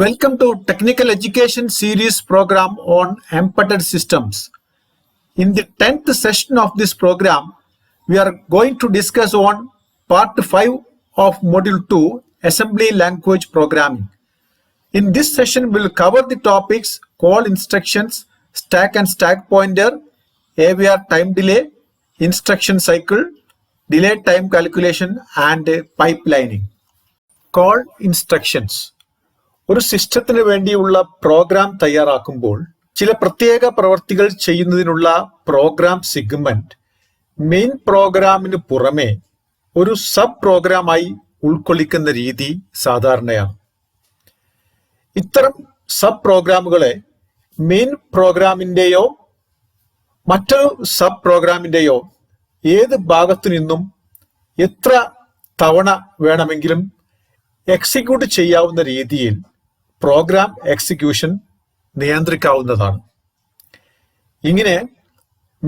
Welcome to Technical Education Series program on Embedded Systems. In the 10th session of this program, we are going to discuss on Part 5 of Module 2, Assembly Language Programming. In this session, we will cover the topics call instructions, stack and stack pointer, AVR time delay, instruction cycle, delay time calculation, and pipelining. Call instructions. ഒരു സിസ്റ്റത്തിന് വേണ്ടിയുള്ള programme തയ്യാറാക്കുമ്പോൾ ചില പ്രത്യേക പ്രവർത്തികൾ ചെയ്യുന്നതിനുള്ള programme segment main പ്രോഗ്രാമിന് പുറമെ ഒരു സബ് പ്രോഗ്രാമായി ഉൾക്കൊള്ളിക്കുന്ന രീതി സാധാരണയാണ്. ഇത്തരം സബ് പ്രോഗ്രാമുകളെ മെയിൻ പ്രോഗ്രാമിന്റെയോ മറ്റൊരു സബ് പ്രോഗ്രാമിന്റെയോ ഏത് ഭാഗത്തു നിന്നും എത്ര തവണ വേണമെങ്കിലും എക്സിക്യൂട്ട് ചെയ്യാവുന്ന രീതിയിൽ പ്രോഗ്രാം എക്സിക്യൂഷൻ നിയന്ത്രിക്കാവുന്നതാണ്. ഇങ്ങനെ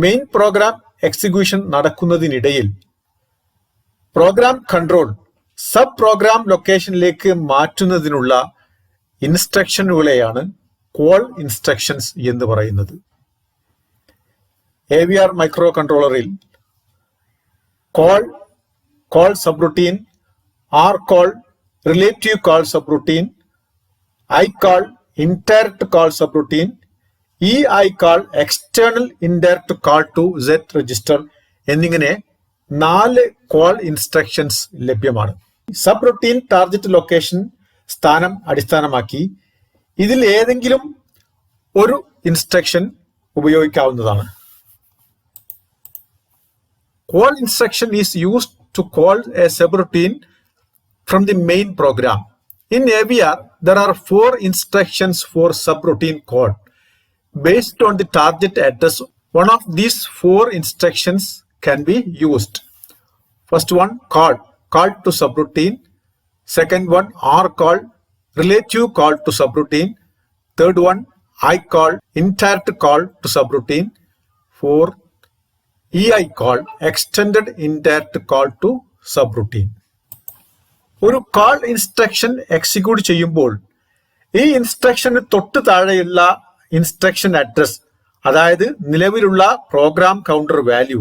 മെയിൻ പ്രോഗ്രാം എക്സിക്യൂഷൻ നടക്കുന്നതിനിടയിൽ പ്രോഗ്രാം കൺട്രോൾ സബ് പ്രോഗ്രാം ലൊക്കേഷനിലേക്ക് മാറ്റുന്നതിനുള്ള ഇൻസ്ട്രക്ഷനുകളെയാണ് കോൾ ഇൻസ്ട്രക്ഷൻസ് എന്ന് പറയുന്നത്. AVR മൈക്രോ കൺട്രോളറിൽ call subroutine, R call relative call subroutine, I call indirect call subroutine, EI call external indirect call to Z register എന്നിങ്ങനെ 4 കോൾ ഇൻസ്ട്രക്ഷൻസ് ലഭ്യമാണ്. സബ്റൂട്ടീൻ ടാർഗറ്റ് ലൊക്കേഷൻ സ്ഥാനം അടിസ്ഥാനമാക്കി ഇതിൽ ഏതെങ്കിലും ഒരു ഇൻസ്ട്രക്ഷൻ ഉപയോഗിക്കാവുന്നതാണ്. Call instruction is used to call a subroutine from the main program. In AVR, there are 4 instructions for subroutine call. Based on the target address, one of these 4 instructions can be used. First one, call to subroutine. Second one, R call, relative call to subroutine. Third one, I call, indirect call to subroutine. 4, EI call, extended indirect call to subroutine. ഒരു call instruction execute ചെയ്യുമ്പോൾ ഈ ഇൻസ്ട്രക്ഷന് തൊട്ട് താഴെയുള്ള instruction address, അതായത് നിലവിലുള്ള program counter value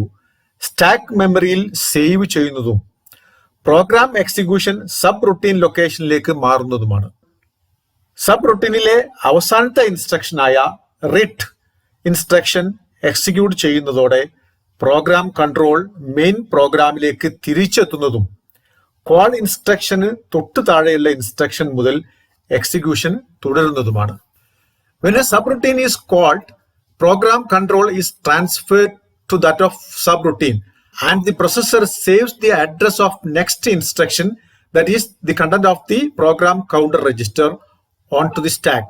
stack മെമ്മറിയിൽ save ചെയ്യുന്നതും പ്രോഗ്രാം എക്സിക്യൂഷൻ സബ് റൂട്ടീൻ ലൊക്കേഷനിലേക്ക് മാറുന്നതുമാണ്. സബ് റൂട്ടീനിലെ അവസാനത്തെ ഇൻസ്ട്രക്ഷനായ റിട്ട് ഇൻസ്ട്രക്ഷൻ എക്സിക്യൂട്ട് ചെയ്യുന്നതോടെ പ്രോഗ്രാം കൺട്രോൾ മെയിൻ പ്രോഗ്രാമിലേക്ക് തിരിച്ചെത്തുന്നതും കോൾ ഇൻസ്ട്രക്ഷന് തൊട്ട് താഴെയുള്ള ഇൻസ്ട്രക്ഷൻ മുതൽ എക്സിക്യൂഷൻ തുടരുന്നതുമാണ്. When a subroutine is called, program control is transferred to that of subroutine and the processor saves the address of next instruction, that is the content of the program counter register, onto the stack.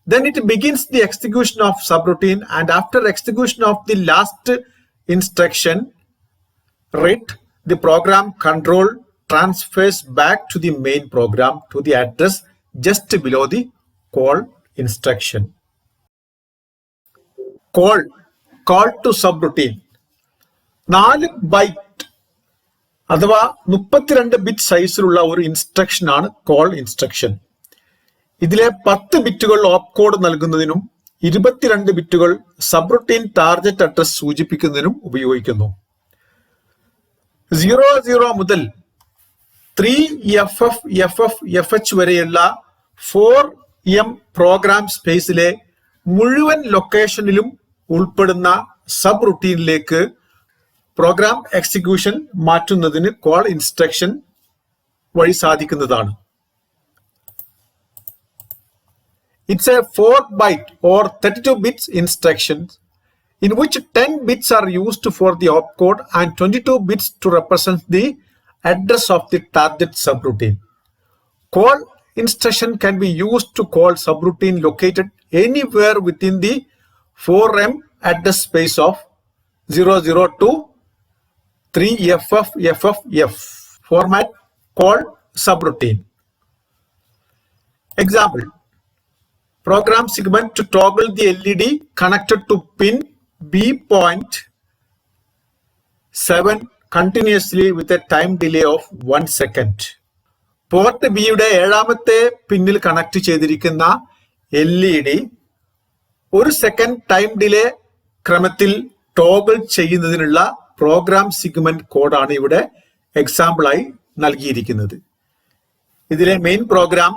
Then it begins the execution of subroutine, and after execution of the last instruction, read, the program control transfers back to the main program to the address just below the call instruction. Call to subroutine. 4 byte അഥവാ 32 bit സൈസിലുള്ള ഒരു instruction ആണ് call instruction. ഇതിലെ 10 ബിറ്റുകൾ ഓപ്പ് code നൽകുന്നതിനും 22 ബിറ്റുകൾ subroutine target address സൂചിപ്പിക്കുന്നതിനും ഉപയോഗിക്കുന്നു. 00 മുതൽ 3FF വരെയുള്ള 4M പ്രോഗ്രാം സ്പേസിലെ മുഴുവൻ ലൊക്കേഷനിലും ഉൾപ്പെടുന്ന സബ് റൂട്ടീനിലേക്ക് പ്രോഗ്രാം എക്സിക്യൂഷൻ മാറ്റുന്നതിന് കോൾ ഇൻസ്ട്രക്ഷൻ വഴി സാധിക്കുന്നതാണ്. It's a 4 byte or 32 bits instruction in which 10 bits are used for the opcode and 22 bits to represent the address of the target subroutine. Call instruction can be used to call subroutine located anywhere within the 4M address space of 00 to 3FF format call subroutine. Example, program segment to toggle the LED connected to pin B.7 continuously with a time delay of 1 second. Port ബിയുടെ 7ാമത്തെ പിന്നിൽ connect ചെയ്തിരിക്കുന്ന LED ഒരു second time delay ക്രമത്തിൽ toggle ചെയ്യുന്നതിനുള്ള program segment കോഡാണ് ഇവിടെ എക്സാമ്പിളായി നൽകിയിരിക്കുന്നത്. ഇതിലെ main program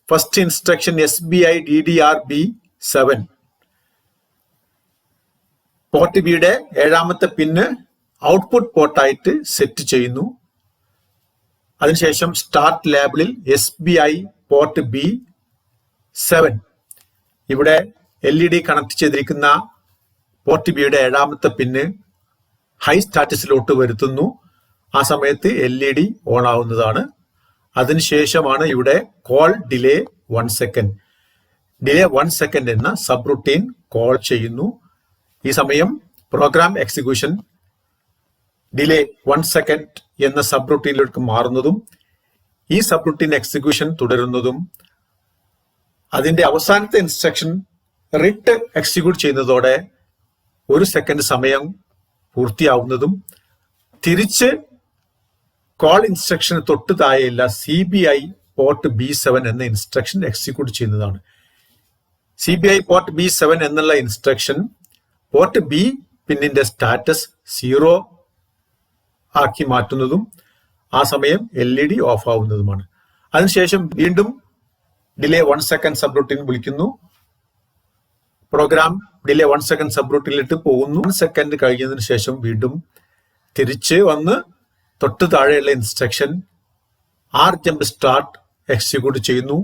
first instruction SBI DDR-B7 port ബിയുടെ 7ാമത്തെ പിന്ന് ഔട്ട്പുട്ട് പോർട്ടായിട്ട് സെറ്റ് ചെയ്യുന്നു. അതിനുശേഷം സ്റ്റാർട്ട് ലേബിളിൽ SBI പോർട്ട് B7 ഇവിടെ LED കണക്ട് ചെയ്തിരിക്കുന്ന പോർട്ട് ബിയുടെ 7ാമത്തെ പിന്ന് ഹൈ സ്റ്റാറ്റസിലോട്ട് വരുത്തുന്നു. ആ സമയത്ത് LED ഓൺ ആവുന്നതാണ്. അതിനുശേഷമാണ് ഇവിടെ call delay 1 second delay 1 second എന്ന സബ് റുട്ടീൻ കോൾ ചെയ്യുന്നു. ഈ സമയം പ്രോഗ്രാം എക്സിക്യൂഷൻ ഡിലേ 1 സെക്കൻഡ് എന്ന സബ് റുട്ടീനിലേക്ക് മാറുന്നതും ഈ സബ് റുട്ടീൻ എക്സിക്യൂഷൻ തുടരുന്നതും അതിന്റെ അവസാനത്തെ ഇൻസ്ട്രക്ഷൻ റിട്ട് എക്സിക്യൂട്ട് ചെയ്യുന്നതോടെ 1 സെക്കൻഡ് സമയം പൂർത്തിയാവുന്നതും തിരിച്ച് കോൾ ഇൻസ്ട്രക്ഷന് തൊട്ട് താഴെയുള്ള CBI പോർട്ട് B7 എന്ന ഇൻസ്ട്രക്ഷൻ എക്സിക്യൂട്ട് ചെയ്യുന്നതാണ്. CBI പോർട്ട് B7 എന്നുള്ള ഇൻസ്ട്രക്ഷൻ പോർട്ട് ബി പിന്നിന്റെ സ്റ്റാറ്റസ് 0 ആക്കി മാറ്റുന്നതും ആ സമയം LED ഓഫ് ആവുന്നതുമാണ്. അതിനുശേഷം വീണ്ടും ഡിലേ 1 സെക്കൻഡ് സബ് റൂട്ടീൻ വിളിക്കുന്നു. പ്രോഗ്രാം ഡിലേ 1 സെക്കൻഡ് സബ് റൂട്ടീനിലിട്ട് പോകുന്നു. 1 സെക്കൻഡ് കഴിഞ്ഞതിന് ശേഷം വീണ്ടും തിരിച്ച് വന്ന് തൊട്ട് താഴെയുള്ള ഇൻസ്ട്രക്ഷൻ jump സ്റ്റാർട്ട് എക്സിക്യൂട്ട് ചെയ്യുന്നു.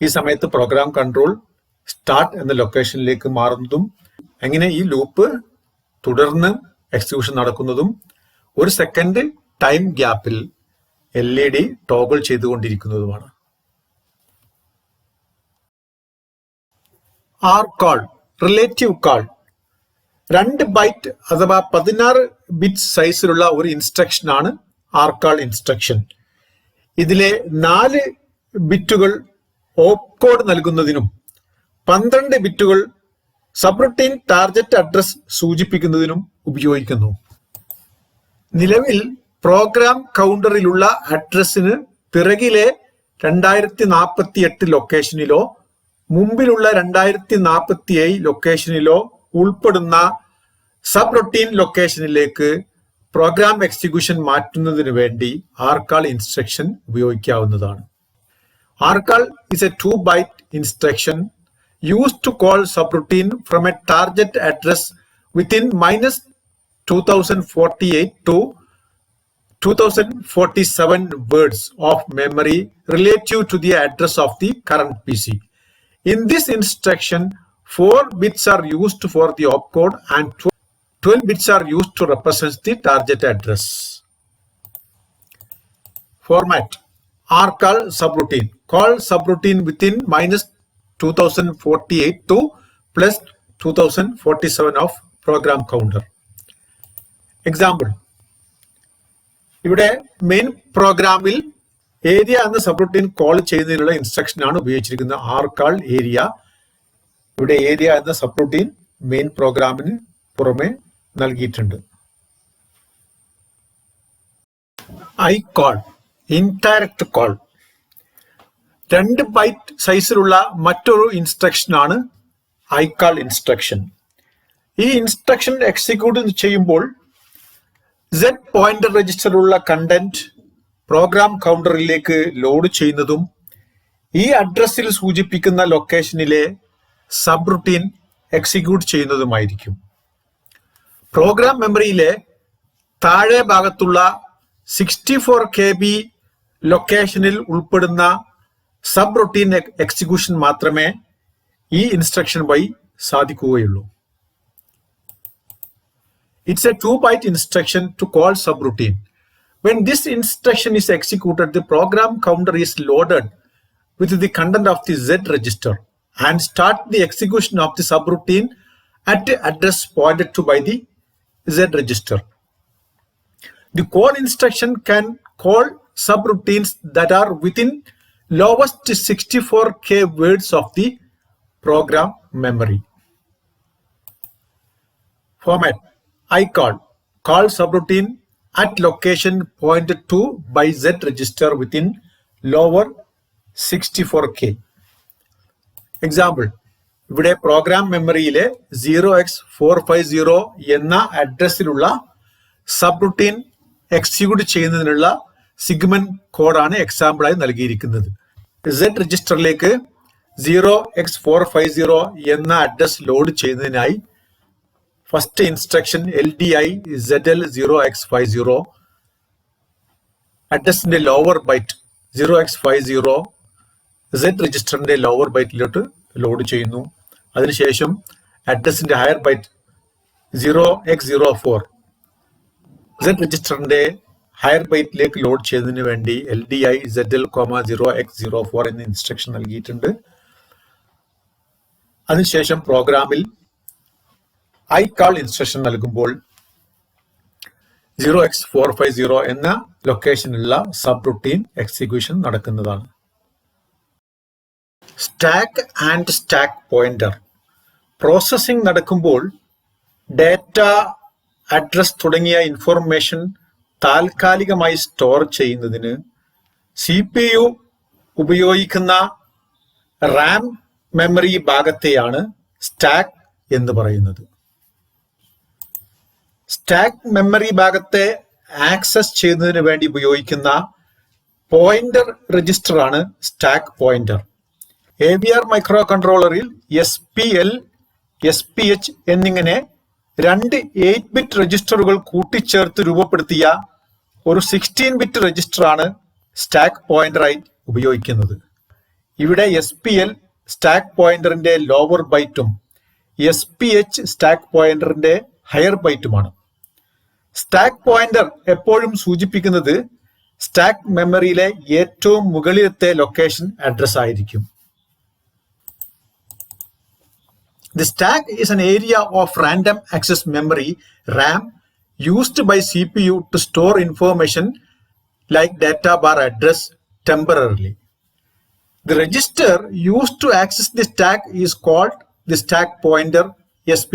ഈ സമയത്ത് പ്രോഗ്രാം കൺട്രോൾ സ്റ്റാർട്ട് എന്ന ലൊക്കേഷനിലേക്ക് മാറുന്നതും അങ്ങനെ ഈ ലൂപ്പ് തുടർന്ന് എക്സിക്യൂഷൻ നടക്കുന്നതും 1 സെക്കൻഡ് ടൈം ഗ്യാപ്പിൽ LED ടോഗിൾ ചെയ്തുകൊണ്ടിരിക്കുന്നതുമാണ്. RCall റിലേറ്റീവ് കാൾ 2 ബൈറ്റ് അഥവാ 16 ബിറ്റ് സൈസിലുള്ള ഒരു ഇൻസ്ട്രക്ഷൻ ആണ് RCall ഇൻസ്ട്രക്ഷൻ. ഇതിലെ 4 ബിറ്റുകൾ ഓപ്കോഡ് നൽകുന്നതിനും 12 ബിറ്റുകൾ സബ്റുട്ടീൻ ടാർഗറ്റ് അഡ്രസ് സൂചിപ്പിക്കുന്നതിനും ഉപയോഗിക്കുന്നു. നിലവിൽ പ്രോഗ്രാം കൗണ്ടറിലുള്ള അഡ്രസ്സിന് പിറകിലെ 2048 ലൊക്കേഷനിലോ മുമ്പിലുള്ള 2047 ലൊക്കേഷനിലോ ഉൾപ്പെടുന്ന സബ് റൊട്ടീൻ ലൊക്കേഷനിലേക്ക് പ്രോഗ്രാം എക്സിക്യൂഷൻ മാറ്റുന്നതിന് വേണ്ടി RCall ഇൻസ്ട്രക്ഷൻ ഉപയോഗിക്കാവുന്നതാണ്. RCall is a 2-byte instruction used to call subroutine from a target address within -2048 to 2047 words of memory relative to the address of the current PC. In this instruction, 4 bits are used for the opcode and 12 bits are used to represent the target address. Format: RCall subroutine. Call subroutine within -2048 to +2047 of program counter. Example: ഇവിടെ main പ്രോഗ്രാമിൽ area എന്ന subroutine call ചെയ്യുന്നതിനുള്ള instruction ആണ് ഉപയോഗിച്ചിരിക്കുന്നത് RCall area. ഇവിടെ area എന്ന subroutine main പ്രോഗ്രാമിന് പുറമെ നൽകിയിട്ടുണ്ട്. iCall ഇൻഡയറക്റ്റ് കോൾ 2 ബൈറ്റ് സൈസിലുള്ള മറ്റൊരു ഇൻസ്ട്രക്ഷൻ ആണ് iCall ഇൻസ്ട്രക്ഷൻ. ഈ ഇൻസ്ട്രക്ഷൻ എക്സിക്യൂട്ട് ചെയ്യുമ്പോൾ Z പോയിന്റർ രജിസ്റ്ററിലുള്ള കണ്ടന്റ് പ്രോഗ്രാം കൗണ്ടറിലേക്ക് ലോഡ് ചെയ്യുന്നതും ഈ അഡ്രസ്സിൽ സൂചിപ്പിക്കുന്ന ലൊക്കേഷനിലെ സബ് റുട്ടീൻ എക്സിക്യൂട്ട് ചെയ്യുന്നതുമായിരിക്കും. പ്രോഗ്രാം മെമ്മറിയിലെ താഴെ ഭാഗത്തുള്ള 64 KB ലൊക്കേഷനിൽ ഉൾപ്പെടുന്ന സബ് റുട്ടീൻ എക്സിക്യൂഷൻ മാത്രമേ ഈ ഇൻസ്ട്രക്ഷൻ വഴി സാധിക്കുകയുള്ളൂ. It's a 2-byte instruction to call subroutine. When this instruction is executed, the program counter is loaded with the content of the Z register and start the execution of the subroutine at the address pointed to by the Z register. The call instruction can call subroutines that are within lowest 64K words of the program memory. Format: iCall. Call subroutine at location pointed to by Z register within lower 64K. Example, ഇവിടെ program മെമ്മറിയിലെ 0x450 എന്ന അഡ്രസ്സിലുള്ള സബ് routine എക്സിക്യൂട്ട് ചെയ്യുന്നതിനുള്ള segment കോഡാണ് എക്സാമ്പിളായി നൽകിയിരിക്കുന്നത്. Z രജിസ്റ്ററിലേക്ക് 0x450 എന്ന അഡ്രസ് ലോഡ് ചെയ്യുന്നതിനായി ഫസ്റ്റ് ഇൻസ്ട്രക്ഷൻ LDI ZL0x50 അഡ്രസിന്റെ ലോവർ ബൈറ്റ് 0x50 Z രജിസ്റ്ററിന്റെ ലോവർ ബൈറ്റിലോട്ട് ലോഡ് ചെയ്യുന്നു. അതിനുശേഷം അഡ്രസിന്റെ ഹയർ ബൈറ്റ് 0x04 Z രജിസ്റ്ററിന്റെ ഹയർ ബൈറ്റിലേക്ക് ലോഡ് ചെയ്യുന്നതിന് വേണ്ടി LDI ZL,0x04 എന്ന ഇൻസ്ട്രക്ഷൻ നൽകിയിട്ടുണ്ട്. അതിനുശേഷം പ്രോഗ്രാമിൽ iCall ഇൻസ്ട്രക്ഷൻ നൽകുമ്പോൾ 0x450 എന്ന ലൊക്കേഷനിലുള്ള സബ് റുട്ടീൻ എക്സിക്യൂഷൻ നടക്കുന്നതാണ്. Stack and stack pointer processing നടക്കുമ്പോൾ ഡാറ്റ, അഡ്രസ് തുടങ്ങിയ ഇൻഫോർമേഷൻ താൽക്കാലികമായി സ്റ്റോർ ചെയ്യുന്നതിന് CPU ഉപയോഗിക്കുന്ന റാം മെമ്മറി ഭാഗത്തെയാണ് സ്റ്റാക്ക് എന്ന് പറയുന്നത്. സ്റ്റാക്ക് മെമ്മറി ഭാഗത്തെ ആക്സസ് ചെയ്യുന്നതിന് വേണ്ടി ഉപയോഗിക്കുന്ന പോയിന്റർ രജിസ്റ്റർ ആണ് സ്റ്റാക്ക് പോയിന്റർ. AVR മൈക്രോ കൺട്രോളറിൽ SPL, SPH എന്നിങ്ങനെ രണ്ട് 8-ബിറ്റ് രജിസ്റ്ററുകൾ കൂട്ടിച്ചേർത്ത് രൂപപ്പെടുത്തിയ ഒരു 16-ബിറ്റ് രജിസ്റ്ററാണ് സ്റ്റാക്ക് പോയിന്ററായി ഉപയോഗിക്കുന്നത്. ഇവിടെ SPL സ്റ്റാക്ക് പോയിന്ററിന്റെ ലോവർ ബൈറ്റും SPH സ്റ്റാക്ക് പോയിന്ററിന്റെ ഹയർ ബൈറ്റുമാണ്. സ്റ്റാക്ക് പോയിന്റർ എപ്പോഴും സൂചിപ്പിക്കുന്നത് സ്റ്റാക്ക് മെമ്മറിയിലെ ഏറ്റവും മുകളിലത്തെ ലൊക്കേഷൻ അഡ്രസ് ആയിരിക്കും. The stack is an area of random access memory RAM used by CPU to store information like data bar address temporarily. The register used to access the stack is called the stack pointer SP.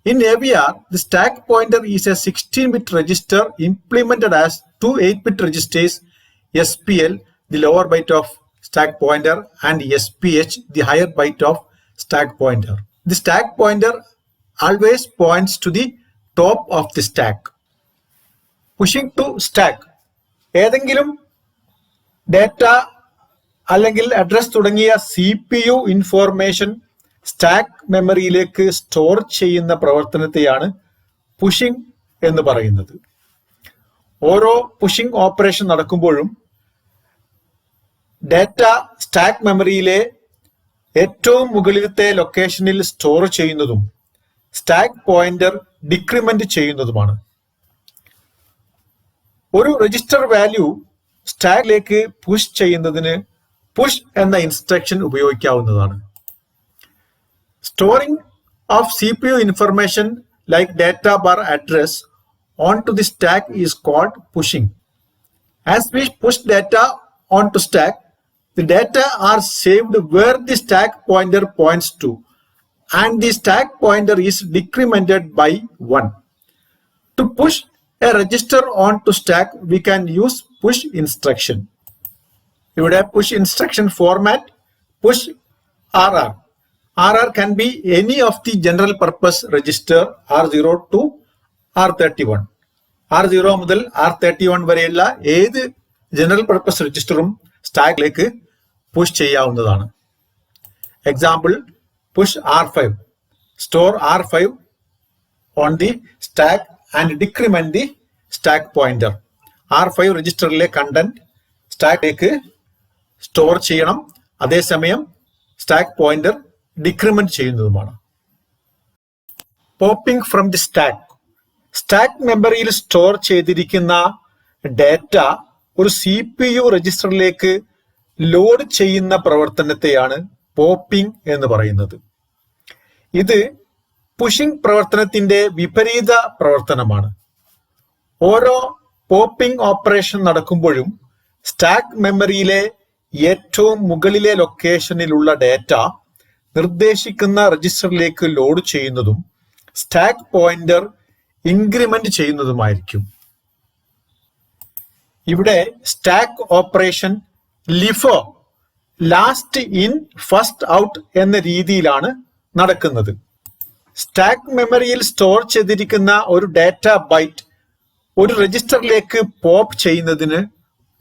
In AVR, the stack pointer is a 16-bit register implemented as two 8-bit registers, SPL, the lower byte of stack pointer, and SPH, the higher byte of stack pointer. The stack pointer always points to the top of the stack. Pushing to stack. ഏതെങ്കിലും data അല്ലെങ്കിൽ address തുടങ്ങിയ CPU information stack മെമ്മറിയിലേക്ക് store ചെയ്യുന്ന പ്രവർത്തനത്തെയാണ് pushing എന്ന് പറയുന്നത്. ഓരോ pushing operation നടക്കുമ്പോഴും data stack മെമ്മറിയിലെ ഏറ്റവും മുകളിലത്തെ ലൊക്കേഷനിൽ സ്റ്റോർ ചെയ്യുന്നതും സ്റ്റാക്ക് പോയിന്റർ ഡിക്രിമെന്റ് ചെയ്യുന്നതുമാണ്. ഒരു രജിസ്റ്റർ വാല്യൂ സ്റ്റാക്കിലേക്ക് പുഷ് ചെയ്യുന്നതിന് പുഷ് എന്ന ഇൻസ്ട്രക്ഷൻ ഉപയോഗിക്കാവുന്നതാണ്. Storing of CPU information like data bar address onto the stack is called pushing. As we push data onto stack, the data are saved where the stack pointer points to, and the stack pointer is decremented by 1. To push a register onto stack, we can use push instruction. ഇവിടെ push instruction format push RR. RR can be any of the general purpose register R0 to R31. R0 മുതൽ R31 വരെയുള്ള ഏത് general purpose രജിസ്റ്ററും സ്റ്റാക്കിലേക്ക് push ചെയ്യാവുന്നതാണ്. Example, push R5, store R5 on the stack and decrement the stack pointer. R5 രജിസ്റ്ററിലെ content സ്റ്റാക്കിലേക്ക് store ചെയ്യണം, അതേസമയം stack pointer decrement ചെയ്യുന്നതുമാണ്. Popping from the stack. Stack മെമ്മറിയിൽ സ്റ്റോർ ചെയ്തിരിക്കുന്ന ഡാറ്റ ഒരു CPU രജിസ്റ്ററിലേക്ക് ലോഡ് ചെയ്യുന്ന പ്രവർത്തനത്തെയാണ് പോപ്പിംഗ് എന്ന് പറയുന്നത്. ഇത് പുഷിംഗ് പ്രവർത്തനത്തിന്റെ വിപരീത പ്രവർത്തനമാണ്. ഓരോ പോപ്പിംഗ് ഓപ്പറേഷൻ നടക്കുമ്പോഴും സ്റ്റാക്ക് മെമ്മറിയിലെ ഏറ്റവും മുകളിലെ ലൊക്കേഷനിലുള്ള ഡാറ്റ നിർദ്ദേശിക്കുന്ന രജിസ്റ്ററിലേക്ക് ലോഡ് ചെയ്യുന്നതും സ്റ്റാക്ക് പോയിന്റർ ഇൻക്രിമെന്റ് ചെയ്യുന്നതുമായിരിക്കും. ഇവിടെ stack operation LIFO last in first out എന്ന രീതിയിലാണ് നടക്കുന്നത്. സ്റ്റാക്ക് മെമ്മറിയിൽ സ്റ്റോർ ചെയ്തിരിക്കുന്ന ഒരു ഡാറ്റ ബൈറ്റ് ഒരു രജിസ്റ്ററിലേക്ക് പോപ്പ് ചെയ്യുന്നതിന്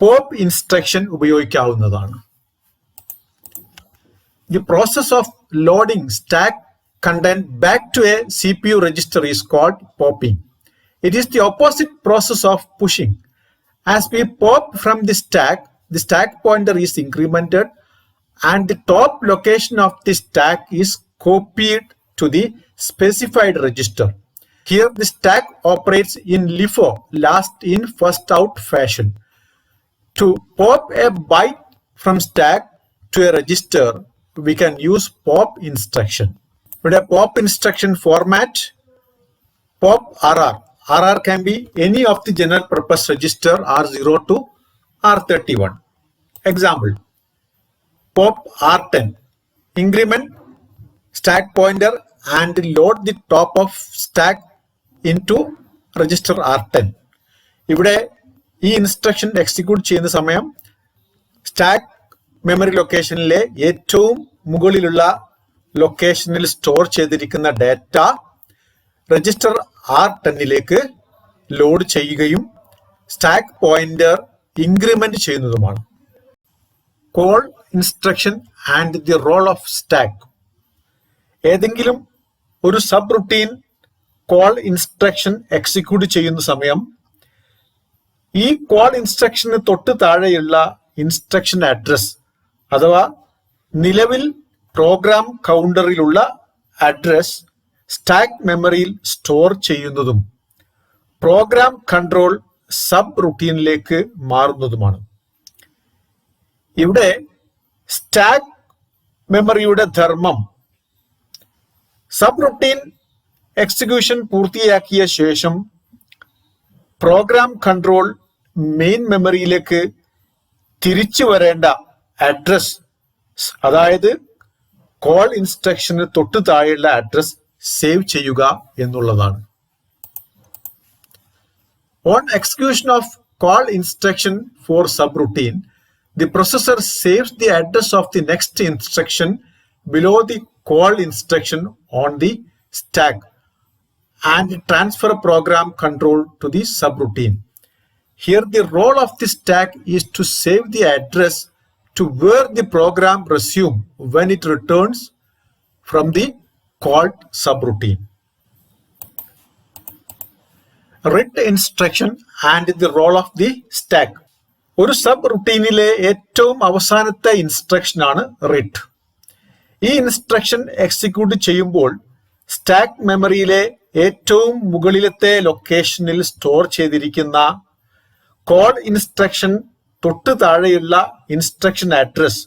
പോപ്പ് ഇൻസ്ട്രക്ഷൻ ഉപയോഗിക്കാവുന്നതാണ്. The process of loading stack content back to a CPU register is called popping. It is the opposite process of pushing. As we pop from the stack pointer is incremented and the top location of the stack is copied to the specified register. Here the stack operates in LIFO, last in first out fashion. To pop a byte from stack to a register, we can use pop instruction. With a pop instruction format, pop RR. RR can be any of the general purpose register R0 to R31. Example, pop R10. Increment stack pointer and load the top of stack into register R10. ഇവിടെ ഈ instruction execute ചെയ്യുന്ന സമയം stack memory ലൊക്കേഷനിലെ ഏറ്റവും മുകളിലുള്ള ലൊക്കേഷനിൽ store ചെയ്തിരിക്കുന്ന data register R10ലേക്ക് load ചെയ്യുകയും സ്റ്റാക്ക് പോയിന്റർ ഇൻക്രിമെന്റ് ചെയ്യുന്നതുമാണ്. Call instruction and the role of stack. ഏതെങ്കിലും ഒരു subroutine call instruction execute ചെയ്യുന്ന സമയം ഈ കോൾ ഇൻസ്ട്രക്ഷന് തൊട്ട് താഴെയുള്ള ഇൻസ്ട്രക്ഷൻ അഡ്രസ് അഥവാ നിലവിൽ പ്രോഗ്രാം കൗണ്ടറിലുള്ള അഡ്രസ് സ്റ്റാക്ക് മെമ്മറിയിൽ സ്റ്റോർ ചെയ്യുന്നതും പ്രോഗ്രാം കൺട്രോൾ സബ് റുട്ടീനിലേക്ക് മാറുന്നതുമാണ്. ഇവിടെ സ്റ്റാക്ക് മെമ്മറിയുടെ ധർമ്മം സബ് റുട്ടീൻ എക്സിക്യൂഷൻ പൂർത്തിയാക്കിയ ശേഷം പ്രോഗ്രാം കൺട്രോൾ മെയിൻ മെമ്മറിയിലേക്ക് തിരിച്ചു വരേണ്ട അഡ്രസ്, അതായത് കോൾ ഇൻസ്ട്രക്ഷന് തൊട്ട് താഴെയുള്ള അഡ്രസ് സേവ് ചെയ്യുക എന്നുള്ളതാണ്. On execution of call instruction four sub routine, the processor saves the address of the next instruction below the call instruction on the stack and transfer program control to the subroutine. Here the role of the stack is to save the address to where the program resumes when it returns from the called subroutine. Read instruction and the role of the stack. ഒരു sub റുട്ടീനിലെ ഏറ്റവും അവസാനത്തെ instruction ആണ് read. ഈ instruction execute ചെയ്യുമ്പോൾ stack മെമ്മറിയിലെ ഏറ്റവും മുകളിലത്തെ ലൊക്കേഷനിൽ സ്റ്റോർ ചെയ്തിരിക്കുന്ന കോൾ ഇൻസ്ട്രക്ഷൻ തൊട്ട് താഴെയുള്ള ഇൻസ്ട്രക്ഷൻ അഡ്രസ്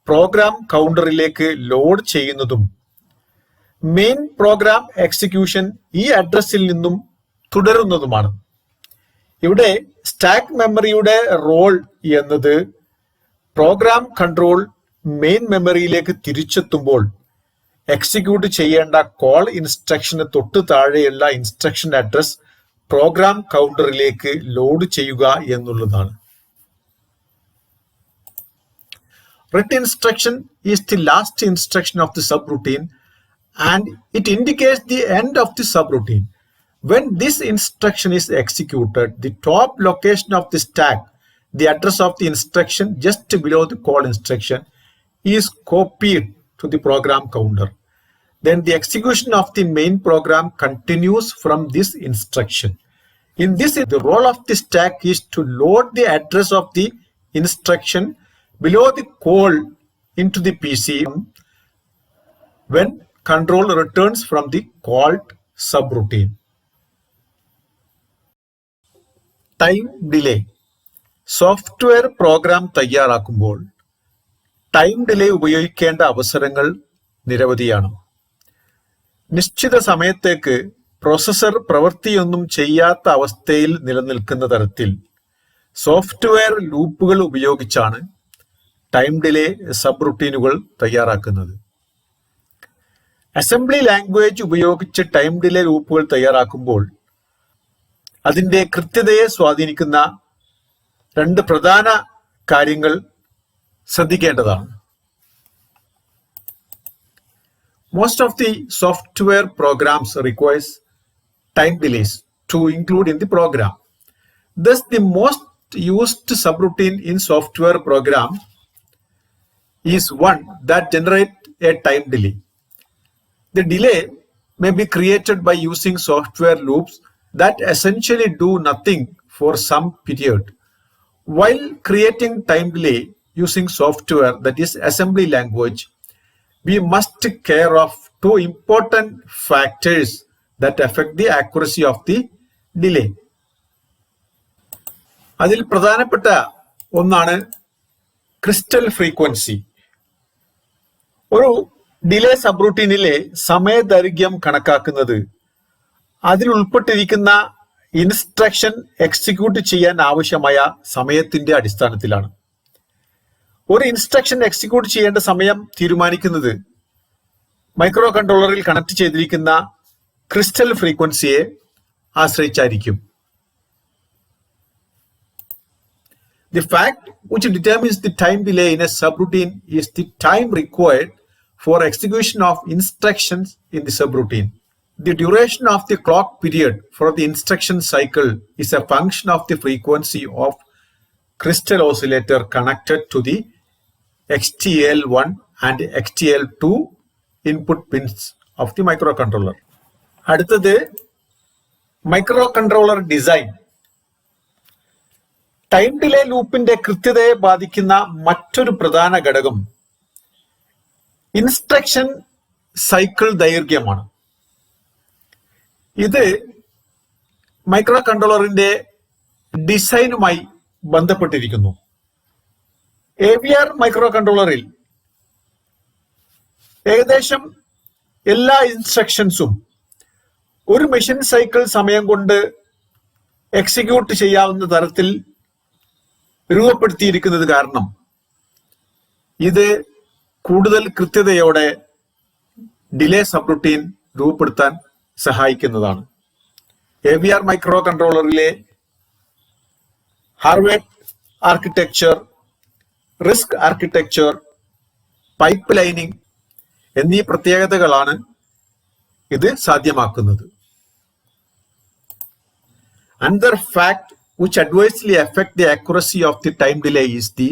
പ്രോഗ്രാം കൗണ്ടറിലേക്ക് ലോഡ് ചെയ്യുന്നതും മെയിൻ പ്രോഗ്രാം എക്സിക്യൂഷൻ ഈ അഡ്രസ്സിൽ നിന്നും തുടരുന്നതുമാണ്. ഇവിടെ സ്റ്റാക്ക് മെമ്മറിയുടെ റോൾ എന്നത് പ്രോഗ്രാം കൺട്രോൾ മെയിൻ മെമ്മറിയിലേക്ക് തിരിച്ചെത്തുമ്പോൾ എക്സിക്യൂട്ട് ചെയ്യേണ്ട കോൾ ഇൻസ്ട്രക്ഷന് തൊട്ട് താഴെയുള്ള ഇൻസ്ട്രക്ഷൻ അഡ്രസ് പ്രോഗ്രാം കൗണ്ടറിലേക്ക് ലോഡ് ചെയ്യുക എന്നുള്ളതാണ്. Read instruction is the last instruction of the subroutine and it indicates the end of the subroutine. When this instruction is executed, the top location of the stack, the address of the instruction just below the call instruction, is copied to the program counter. Then the execution of the main program continues from this instruction. In this, the role of the stack is to load the address of the instruction below the call into the PC when control returns from the called subroutine. Time delay. Software programme തയ്യാറാക്കുമ്പോൾ time delay ഉപയോഗിക്കേണ്ട അവസരങ്ങൾ നിരവധിയാണ്. നിശ്ചിത സമയത്തേക്ക് processor പ്രവൃത്തിയൊന്നും ചെയ്യാത്ത അവസ്ഥയിൽ നിലനിൽക്കുന്ന തരത്തിൽ സോഫ്റ്റ്വെയർ ലൂപ്പുകൾ ഉപയോഗിച്ചാണ് ടൈം ഡിലേ സബ് റുട്ടീനുകൾ തയ്യാറാക്കുന്നത്. അസംബ്ലി ലാംഗ്വേജ് ഉപയോഗിച്ച് ടൈം ഡിലേ ലൂപ്പുകൾ തയ്യാറാക്കുമ്പോൾ അതിൻ്റെ കൃത്യതയെ സ്വാധീനിക്കുന്ന രണ്ട് പ്രധാന കാര്യങ്ങൾ ശ്രദ്ധിക്കേണ്ടതാണ്. Most of the software programs requires time delays to include in the program. Thus, the most used subroutine in software program is one that generates a time delay. The delay may be created by using software loops that essentially do nothing for some period. While creating time delay using software that is assembly language, we must take care of two important factors that affect the accuracy of the delay. അതിൽ പ്രധാനപ്പെട്ട ഒന്നാണ് crystal frequency. ഒരു delay സബ്റൂട്ടീനിലെ സമയദൈർഘ്യം കണക്കാക്കുന്നത് അതിൽ ഉൾപ്പെട്ടിരിക്കുന്ന instruction execute ചെയ്യാൻ ആവശ്യമായ സമയത്തിന്റെ അടിസ്ഥാനത്തിലാണ്. ഒരു ഇൻസ്ട്രക്ഷൻ എക്സിക്യൂട്ട് ചെയ്യേണ്ട സമയം തീരുമാനിക്കുന്നത് മൈക്രോ കൺട്രോളറിൽ കണക്ട് ചെയ്തിരിക്കുന്ന crystal ഫ്രീക്വൻസിയെ ആശ്രയിച്ചായിരിക്കും. The fact which determines the time delay in a subroutine is the time required for execution of instructions in the subroutine. The duration of the clock period for the instruction cycle is a function of the frequency of crystal oscillator connected to the XTL1 and XTL2 input pins of the microcontroller. അടുത്തത് micro controller design. Time delay ലൂപ്പിന്റെ കൃത്യതയെ ബാധിക്കുന്ന മറ്റൊരു പ്രധാന ഘടകം instruction cycle ദൈർഘ്യമാണ്. ഇത് micro കൺട്രോളറിന്റെ ഡിസൈനുമായി ബന്ധപ്പെട്ടിരിക്കുന്നു. AVR മൈക്രോ കൺട്രോളറിൽ ഏകദേശം എല്ലാ ഇൻസ്ട്രക്ഷൻസും ഒരു മെഷീൻ സൈക്കിൾ സമയം കൊണ്ട് എക്സിക്യൂട്ട് ചെയ്യാവുന്ന തരത്തിൽ രൂപപ്പെടുത്തിയിരിക്കുന്നത് കാരണം ഇത് കൂടുതൽ കൃത്യതയോടെ ഡിലേ സബ്റൂട്ടീൻ രൂപപ്പെടുത്താൻ സഹായിക്കുന്നതാണ്. AVR മൈക്രോ കൺട്രോളറിലെ Harvard architecture, RISC architecture, pipelining എന്നീ പ്രത്യേകതകളാണ് ഇത് സാധ്യമാക്കുന്നത്. Another fact which adversely affect the accuracy of the time delay is the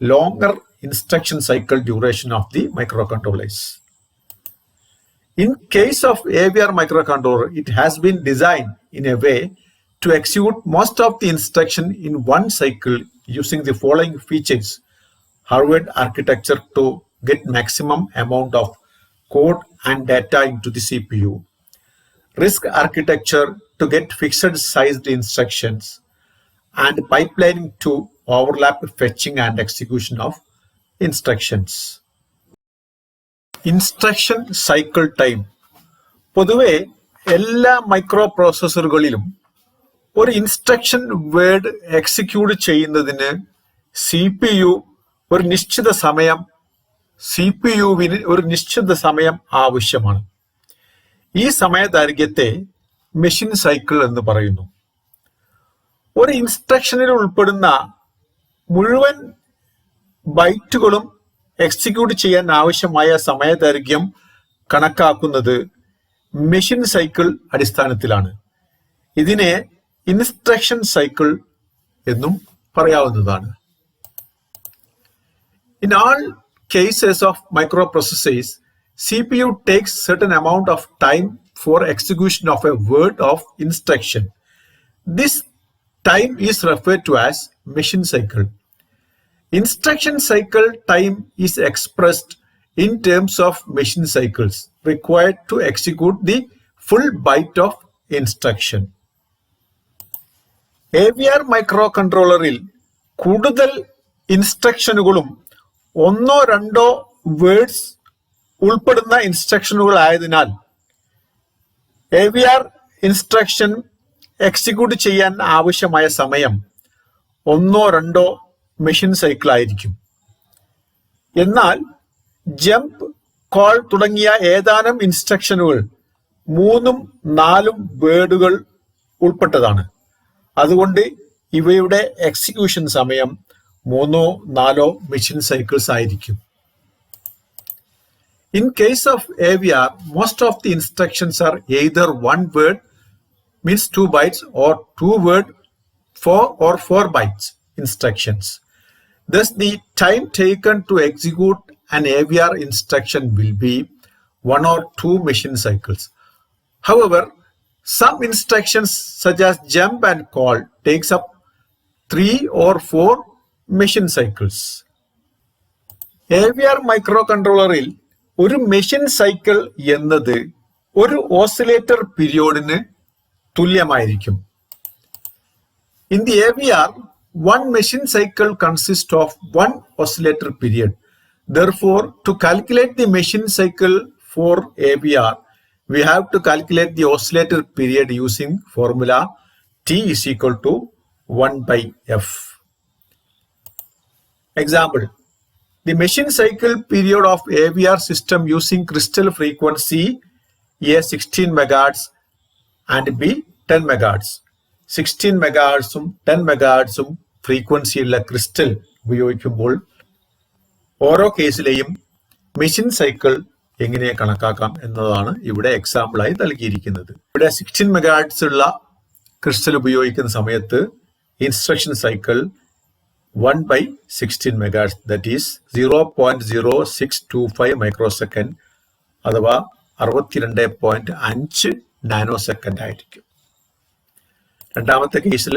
longer instruction cycle duration of the microcontrollers. In case of AVR microcontroller, it has been designed in a way to execute most of the instruction in one cycle using the following features: Harvard architecture to get maximum amount of code and data into the CPU, RISC architecture to get fixed sized instructions, and pipelining to overlap fetching and execution of instructions. Instruction cycle time. പൊതുവെ എല്ലാ micro പ്രോസസ്സറുകളിലും ഒരു instruction word execute ചെയ്യുന്നതിന് CPU ഒരു നിശ്ചിത സമയം ആവശ്യമാണ്. ഈ സമയദൈർഘ്യത്തെ machine cycle എന്ന് പറയുന്നു. ഒരു ഇൻസ്ട്രക്ഷനിൽ ഉൾപ്പെടുന്ന മുഴുവൻ ബൈറ്റുകളും എക്സിക്യൂട്ട് ചെയ്യാൻ ആവശ്യമായ സമയദൈർഘ്യം കണക്കാക്കുന്നത് മെഷീൻ സൈക്കിൾ അടിസ്ഥാനത്തിലാണ്. ഇതിനെ ഇൻസ്ട്രക്ഷൻ സൈക്കിൾ എന്നും പറയാവുന്നതാണ്. In all cases of microprocessors, CPU takes certain amount of time for execution of a word of instruction. This time is referred to as machine cycle. Instruction cycle time is expressed in terms of machine cycles required to execute the full byte of instruction. AVR മൈക്രോകൺട്രോളറിൽ കൂടുതൽ ഇൻസ്ട്രക്ഷനുകളും ഒന്നോ രണ്ടോ words ഉൾപ്പെടുന്ന ഇൻസ്ട്രക്ഷനുകൾ ആയതിനാൽ AVR instruction execute ചെയ്യാൻ ആവശ്യമായ സമയം ഒന്നോ രണ്ടോ മെഷീൻ സൈക്കിൾ ആയിരിക്കും. എന്നാൽ ജമ്പ്, കോൾ തുടങ്ങിയ ഏതാനും ഇൻസ്ട്രക്ഷനുകൾ 3-4 വേർഡുകൾ ഉൾപ്പെട്ടതാണ്. അതുകൊണ്ട് ഇവയുടെ എക്സിക്യൂഷൻ സമയം 3-4 മെഷീൻ സൈക്കിൾസ് ആയിരിക്കും. In case of AVR, most of the instructions are either one word, means 2 bytes, or 2 word 4 or 4 bytes instructions. Thus, the time taken to execute an AVR instruction will be 1 or 2 machine cycles. However, some instructions such as jump and call takes up 3 or 4 machine cycles. AVR microcontroller ഒരു machine cycle എന്നത് ഒരു oscillator പീരിയോഡിന് തുല്യമായിരിക്കും. In the AVR, one machine cycle consists of one oscillator period. Therefore, to calculate the machine cycle for AVR, we have to calculate the oscillator period using formula T is equal to 1 by F. Example. The machine cycle period of AVR system using crystal frequency A 16 MHz and B 10 MHz. 16 MHz 10 MHz ഫ്രീക്വൻസിയുള്ള crystal ഉപയോഗിക്കുമ്പോൾ ഓരോ കേസിലെയും machine cycle എങ്ങനെ കണക്കാക്കാം എന്നതാണ് ഇവിടെ എക്സാമ്പിളായി നൽകിയിരിക്കുന്നത്. ഇവിടെ 16 MHz ഉള്ള ക്രിസ്റ്റൽ ഉപയോഗിക്കുന്ന സമയത്ത് instruction cycle 1 by 16 MHz, that is 0.0625 microsecond അഥവാ 62.5 നാനോസെക്കൻഡ് ആയിരിക്കും. രണ്ടാമത്തെ കേസിൽ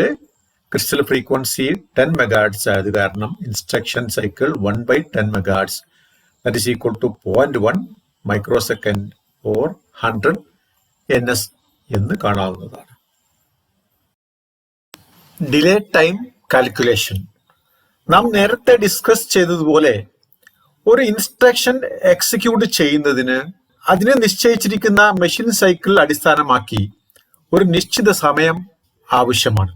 ക്രിസ്റ്റൽ ഫ്രീക്വൻസി 10 MHz ആയത് കാരണം instruction cycle 1 by 10 MHz, that is equal to 0.1 microsecond or 100 ns എന്ന് കാണാവുന്നതാണ്. Delay time calculation. നാം നേരത്തെ ഡിസ്കസ് ചെയ്തതുപോലെ ഒരു ഇൻസ്ട്രക്ഷൻ എക്സിക്യൂട്ട് ചെയ്യുന്നതിന് അതിന് നിശ്ചയിച്ചിരിക്കുന്ന മെഷീൻ സൈക്കിൾ അടിസ്ഥാനമാക്കി ഒരു നിശ്ചിത സമയം ആവശ്യമാണ്.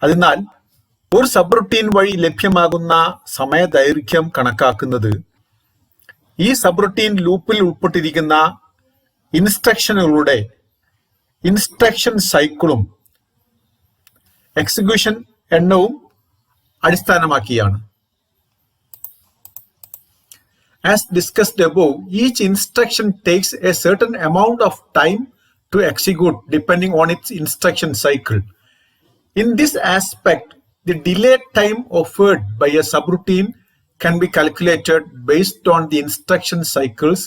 അതിനാൽ ഒരു സബ് റുട്ടീൻ വഴി ലഭ്യമാകുന്ന സമയദൈർഘ്യം കണക്കാക്കുന്നത് ഈ സബ് റുട്ടീൻ ലൂപ്പിൽ ഉൾപ്പെട്ടിരിക്കുന്ന ഇൻസ്ട്രക്ഷനുകളുടെ ഇൻസ്ട്രക്ഷൻ സൈക്കിളും എക്സിക്യൂഷൻ എണ്ണവും അടിസ്ഥാനമാക്കിയാണ്. As discussed above, each instruction takes a certain amount of time to execute depending on its instruction cycle. In this aspect, the delay time offered by a subroutine can be calculated based on the instruction cycles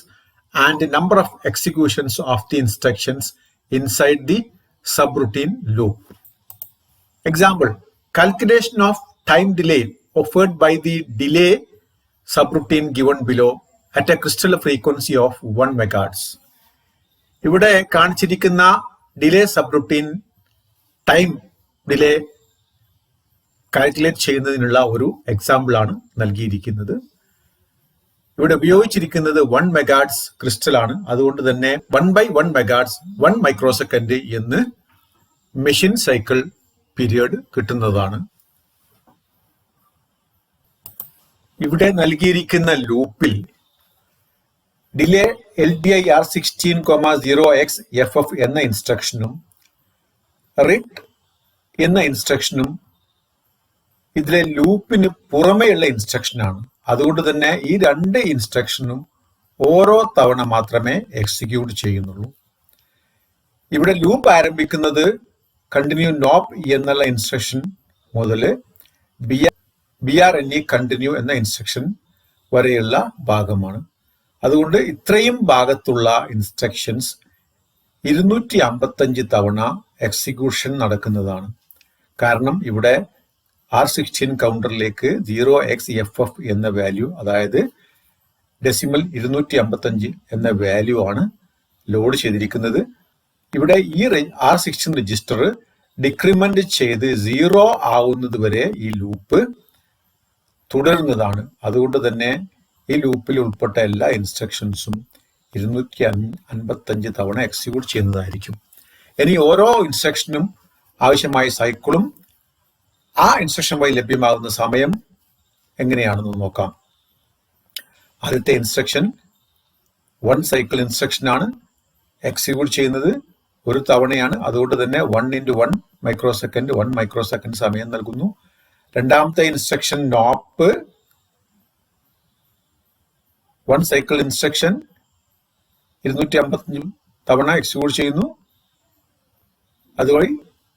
and the number of executions of the instructions inside the subroutine loop. Example, calculation of time delay offered by the delay subroutine given below at a crystal frequency of 1 MHz. ഇവിടെ കാണിച്ചിരിക്കുന്ന delay subroutine time delay calculate ചെയ്യുന്നതിനുള്ള ഒരു example ആണ് നൽകിയിരിക്കുന്നത്. ഇവിടെ ഉപയോഗിച്ചിരിക്കുന്നത് 1 MHz crystal ആണ്. അതുകൊണ്ട് തന്നെ 1 by 1 MHz 1 മൈക്രോസെക്കൻഡ് എന്ന് മെഷീൻ സൈക്കിൾ പീരിയഡ് കിട്ടുന്നതാണ്. ഇവിടെ നൽകിയിരിക്കുന്ന ലൂപ്പിൽ ഡിലേ LDI R16,0xFF എന്ന ഇൻസ്ട്രക്ഷനും റിട്ട് എന്ന ഇൻസ്ട്രക്ഷനും ഇതിലെ ലൂപ്പിന് പുറമെയുള്ള ഇൻസ്ട്രക്ഷനാണ്. അതുകൊണ്ട് തന്നെ ഈ രണ്ട് ഇൻസ്ട്രക്ഷനും ഓരോ തവണ മാത്രമേ എക്സിക്യൂട്ട് ചെയ്യുന്നുള്ളൂ. ഇവിടെ ലൂപ്പ് ആരംഭിക്കുന്നത് കണ്ടിന്യൂ നോപ്പ് എന്നുള്ള ഇൻസ്ട്രക്ഷൻ മുതൽ BRNE കണ്ടിന്യൂ എന്ന ഇൻസ്ട്രക്ഷൻ വരെയുള്ള ഭാഗമാണ്. അതുകൊണ്ട് ഇത്രയും ഭാഗത്തുള്ള ഇൻസ്ട്രക്ഷൻസ് 255 തവണ എക്സിക്യൂഷൻ നടക്കുന്നതാണ്. കാരണം ഇവിടെ R16 കൗണ്ടറിലേക്ക് 0xFF എന്ന വാല്യൂ, അതായത് ഡെസിമൽ 255 എന്ന വാല്യൂ ആണ് ലോഡ് ചെയ്തിരിക്കുന്നത്. ഇവിടെ ഈ R16 രജിസ്റ്റർ ഡിക്രിമെന്റ് ചെയ്ത് 0 ആവുന്നത് വരെ ഈ ലൂപ്പ് തുടരുന്നതാണ്. അതുകൊണ്ട് തന്നെ ഈ ലൂപ്പിൽ ഉൾപ്പെട്ട എല്ലാ ഇൻസ്ട്രക്ഷൻസും 255 തവണ എക്സിക്യൂട്ട് ചെയ്യുന്നതായിരിക്കും. ഇനി ഓരോ ഇൻസ്ട്രക്ഷനും ആവശ്യമായ സൈക്കിളും ആ ഇൻസ്ട്രക്ഷൻ വഴി ലഭ്യമാകുന്ന സമയം എങ്ങനെയാണെന്ന് നോക്കാം. ആദ്യത്തെ ഇൻസ്ട്രക്ഷൻ 1 സൈക്കിൾ ഇൻസ്ട്രക്ഷൻ ആണ്. എക്സിക്യൂട്ട് ചെയ്യുന്നത് ഒരു തവണയാണ്. അതുകൊണ്ട് തന്നെ 1 × 1 മൈക്രോ സെക്കൻഡ് 1 മൈക്രോ സെക്കൻഡ് സമയം നൽകുന്നു. രണ്ടാമത്തെ ഇൻസ്ട്രക്ഷൻ നോപ്പ് 1 സൈക്കിൾ ഇൻസ്ട്രക്ഷൻ 255 തവണ എക്സിക്യൂട്ട് ചെയ്യുന്നു. അതുവഴി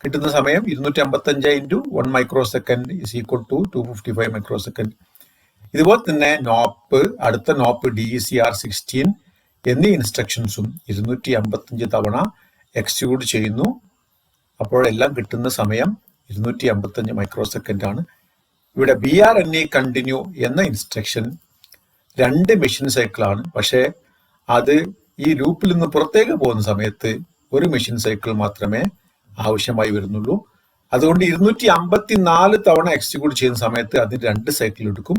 കിട്ടുന്ന സമയം 255 into 1 microsecond is equal to 255 microsecond. ഇതുപോലെ തന്നെ നോപ്പ്, അടുത്ത നോപ്പ് DECR16 എന്നീ ഇൻസ്ട്രക്ഷൻസും 255 തവണ എക്സിക്യൂട്ട് ചെയ്യുന്നു. അപ്പോഴെല്ലാം കിട്ടുന്ന സമയം 255 മൈക്രോ സെക്കൻഡ് ആണ്. ഇവിടെ BRNE കണ്ടിന്യൂ എന്ന ഇൻസ്ട്രക്ഷൻ 2 മെഷീൻ സൈക്കിളാണ്. പക്ഷേ അത് ഈ ലൂപ്പിൽ നിന്ന് പുറത്തേക്ക് പോകുന്ന സമയത്ത് 1 മെഷീൻ സൈക്കിൾ മാത്രമേ ആവശ്യമായി വരുന്നുള്ളൂ. അതുകൊണ്ട് 254 തവണ എക്സിക്യൂട്ട് ചെയ്യുന്ന സമയത്ത് അതിന് 2 സൈക്കിൾ എടുക്കും.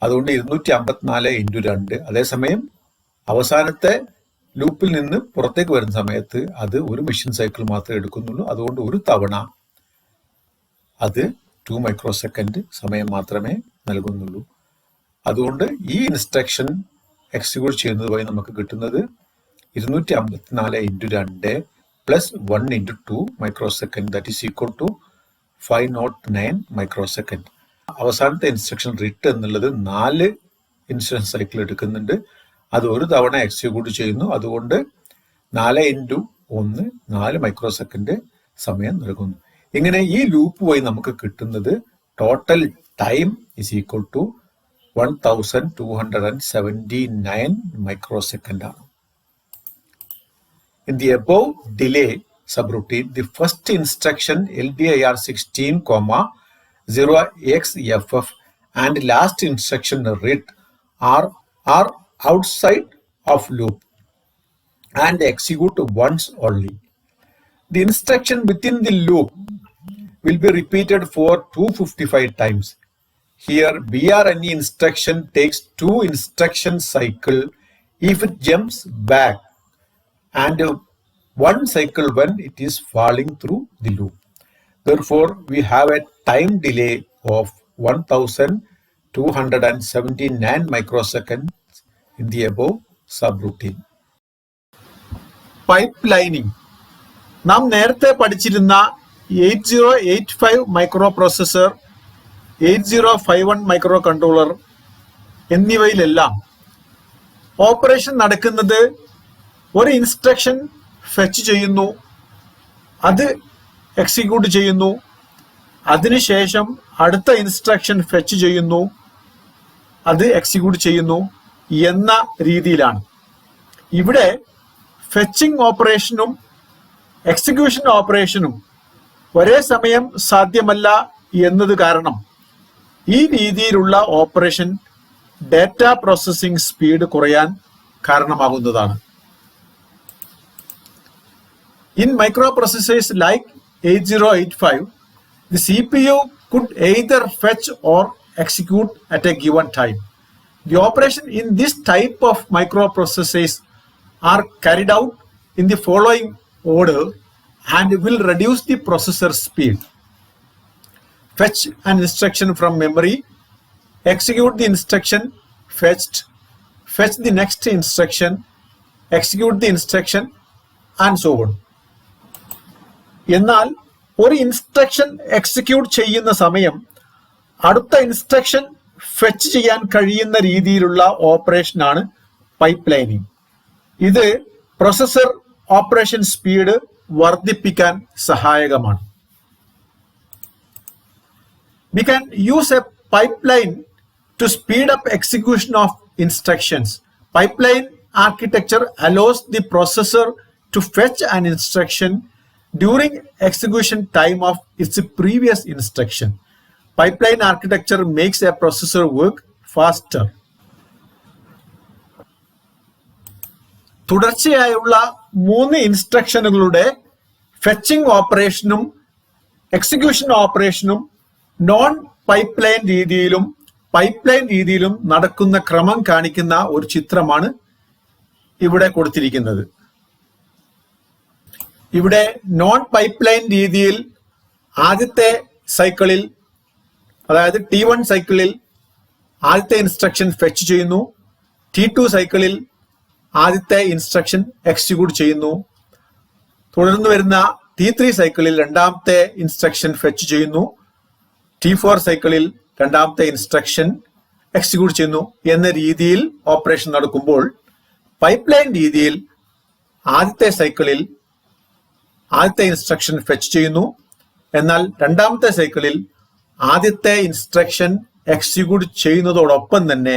അതുകൊണ്ട് 254 ഇൻറ്റു 2. അതേസമയം അവസാനത്തെ ലൂപ്പിൽ നിന്ന് പുറത്തേക്ക് വരുന്ന സമയത്ത് അത് 1 മെഷീൻ സൈക്കിൾ മാത്രമേ എടുക്കുന്നുള്ളൂ. അതുകൊണ്ട് ഒരു തവണ അത് 2 മൈക്രോ സെക്കൻഡ് സമയം മാത്രമേ നൽകുന്നുള്ളൂ. അതുകൊണ്ട് ഈ ഇൻസ്ട്രക്ഷൻ എക്സിക്യൂട്ട് ചെയ്യുന്നത് വഴി നമുക്ക് കിട്ടുന്നത് 254 into 2 plus 1 into 2 microsecond that is equal to 509 microsecond. അവസാനത്തെ ഇൻസ്ട്രക്ഷൻ റിട്ട് എന്നുള്ളത് 4 ഇൻസ്ട്രക്ഷൻ സൈക്കിൾ എടുക്കുന്നുണ്ട്. അത് ഒരു തവണ എക്സിക്യൂട്ട് ചെയ്യുന്നു. അതുകൊണ്ട് 4 ഇൻറ്റു 1 4 മൈക്രോ സെക്കൻഡ് സമയം നൽകുന്നു. ഇങ്ങനെ ഈ ലൂപ്പ് വഴി നമുക്ക് കിട്ടുന്നത് total time is equal to 1279 microsecond ആണ്. In the above delay subroutine, the first instruction LDIR16, 0xFF and last instruction read are outside of loop and execute once only. The instruction within the loop will be repeated for 255 times. Here BRNE instruction takes 2 instruction cycle if it jumps back and 1 cycle when it is falling through the loop. Therefore, we have a time delay of 1279 microseconds in the above subroutine. Pipelining. നാം നേരത്തെ പഠിച്ചിരുന്ന 8085 microprocessor, 8051 microcontroller എന്നിവയിലെല്ലാം operation നടക്കുന്നത് ഒരു instruction fetch ചെയ്യുന്നു, അത് execute ചെയ്യുന്നു, അതിനുശേഷം അടുത്ത ഇൻസ്ട്രക്ഷൻ ഫെച്ച് ചെയ്യുന്നു, അത് എക്സിക്യൂട്ട് ചെയ്യുന്നു എന്ന രീതിയിലാണ്. ഇവിടെ ഫെച്ചിങ് ഓപ്പറേഷനും എക്സിക്യൂഷൻ ഓപ്പറേഷനും ഒരേ സമയം സാധ്യമല്ല എന്നത് കാരണം ഈ രീതിയിലുള്ള ഓപ്പറേഷൻ ഡാറ്റ പ്രോസസ്സിംഗ് സ്പീഡ് കുറയാൻ കാരണമാകുന്നതാണ്. In microprocessors like 8085, the CPU could either fetch or execute at a given time. The operation in this type of microprocessors are carried out in the following order and will reduce the processor speed. Fetch an instruction from memory, execute the instruction fetched, fetch the next instruction, execute the instruction, and so on. എന്നാൽ ഒരു instruction execute ചെയ്യുന്ന സമയം അടുത്ത instruction fetch ചെയ്യാൻ കഴിയുന്ന രീതിയിലുള്ള ഓപ്പറേഷനാണ് pipe lining. ഇത് processor operation speed വർദ്ധിപ്പിക്കാൻ സഹായകമാണ്. We can use a pipeline to speed up execution of instructions. Pipeline architecture allows the processor to fetch an instruction during execution time of its previous instruction. Pipeline architecture makes a processor work faster. തുടർച്ചയായുള്ള 3 ഇൻസ്ട്രക്ഷനുകളുടെ fetching ഓപ്പറേഷനും execution ഓപ്പറേഷനും non pipeline രീതിയിലും നടക്കുന്ന ക്രമം കാണിക്കുന്ന ഒരു ചിത്രമാണ് ഇവിടെ കൊടുത്തിരിക്കുന്നത്. ഇവിടെ നോൺ പൈപ്പ്ലൈൻ രീതിയിൽ ആദ്യത്തെ സൈക്കിളിൽ, അതായത് T1 സൈക്കിളിൽ ആദ്യത്തെ ഇൻസ്ട്രക്ഷൻ ഫെച്ച് ചെയ്യുന്നു, T2 സൈക്കിളിൽ ആദ്യത്തെ ഇൻസ്ട്രക്ഷൻ എക്സിക്യൂട്ട് ചെയ്യുന്നു. തുടർന്ന് വരുന്ന T3 സൈക്കിളിൽ രണ്ടാമത്തെ ഇൻസ്ട്രക്ഷൻ ഫെച്ച് ചെയ്യുന്നു, T4 സൈക്കിളിൽ രണ്ടാമത്തെ ഇൻസ്ട്രക്ഷൻ എക്സിക്യൂട്ട് ചെയ്യുന്നു എന്ന രീതിയിൽ ഓപ്പറേഷൻ നടക്കുമ്പോൾ പൈപ്പ് ലൈൻ രീതിയിൽ ആദ്യത്തെ സൈക്കിളിൽ ആദ്യത്തെ ഇൻസ്ട്രക്ഷൻ ഫെച്ച് ചെയ്യുന്നു, എന്നാൽ രണ്ടാമത്തെ സൈക്കിളിൽ ആദ്യത്തെ ഇൻസ്ട്രക്ഷൻ എക്സിക്യൂട്ട് ചെയ്യുന്നതോടൊപ്പം തന്നെ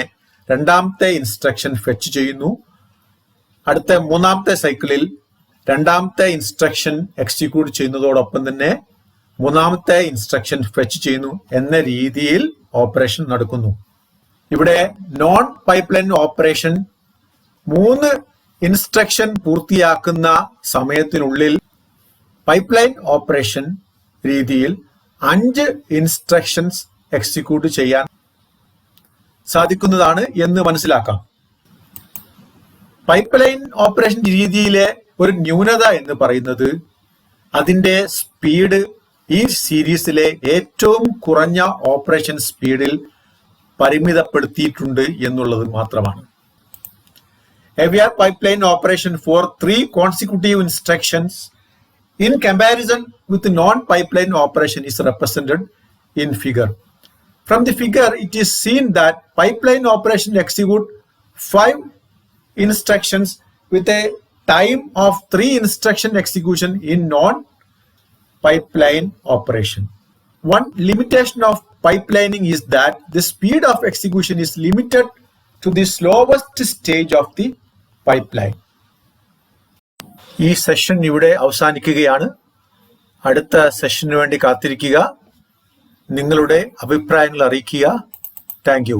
രണ്ടാമത്തെ ഇൻസ്ട്രക്ഷൻ ഫെച്ച് ചെയ്യുന്നു. അടുത്ത മൂന്നാമത്തെ സൈക്കിളിൽ രണ്ടാമത്തെ ഇൻസ്ട്രക്ഷൻ എക്സിക്യൂട്ട് ചെയ്യുന്നതോടൊപ്പം തന്നെ മൂന്നാമത്തെ ഇൻസ്ട്രക്ഷൻ ഫെച്ച് ചെയ്യുന്നു എന്ന രീതിയിൽ ഓപ്പറേഷൻ നടക്കുന്നു. ഇവിടെ non pipe line operation 3 instruction പൂർത്തിയാക്കുന്ന സമയത്തിനുള്ളിൽ പൈപ്പ് ലൈൻ ഓപ്പറേഷൻ രീതിയിൽ 5 ഇൻസ്ട്രക്ഷൻസ് എക്സിക്യൂട്ട് ചെയ്യാൻ സാധിക്കുന്നതാണ് എന്ന് മനസ്സിലാക്കാം. പൈപ്പ് ലൈൻ ഓപ്പറേഷൻ രീതിയിലെ ഒരു ന്യൂനത എന്ന് പറയുന്നത് അതിന്റെ സ്പീഡ് ഈ സീരീസിലെ ഏറ്റവും കുറഞ്ഞ ഓപ്പറേഷൻ സ്പീഡിൽ പരിമിതപ്പെടുത്തിയിട്ടുണ്ട് എന്നുള്ളത് മാത്രമാണ്. Heavier pipeline operation for 3 consecutive instructions in comparison with non-pipeline operation is represented in figure. From the figure, it is seen that pipeline operation execute 5 instructions with a time of 3 instruction execution in non-pipeline operation. One limitation of pipelining is that the speed of execution is limited to the slowest stage of the pipeline. ഈ session ഇവിടെ അവസാനിക്കുകയാണ്. അടുത്ത സെഷന് വേണ്ടി കാത്തിരിക്കുക. നിങ്ങളുടെ അഭിപ്രായങ്ങൾ അറിയിക്കുക. Thank you.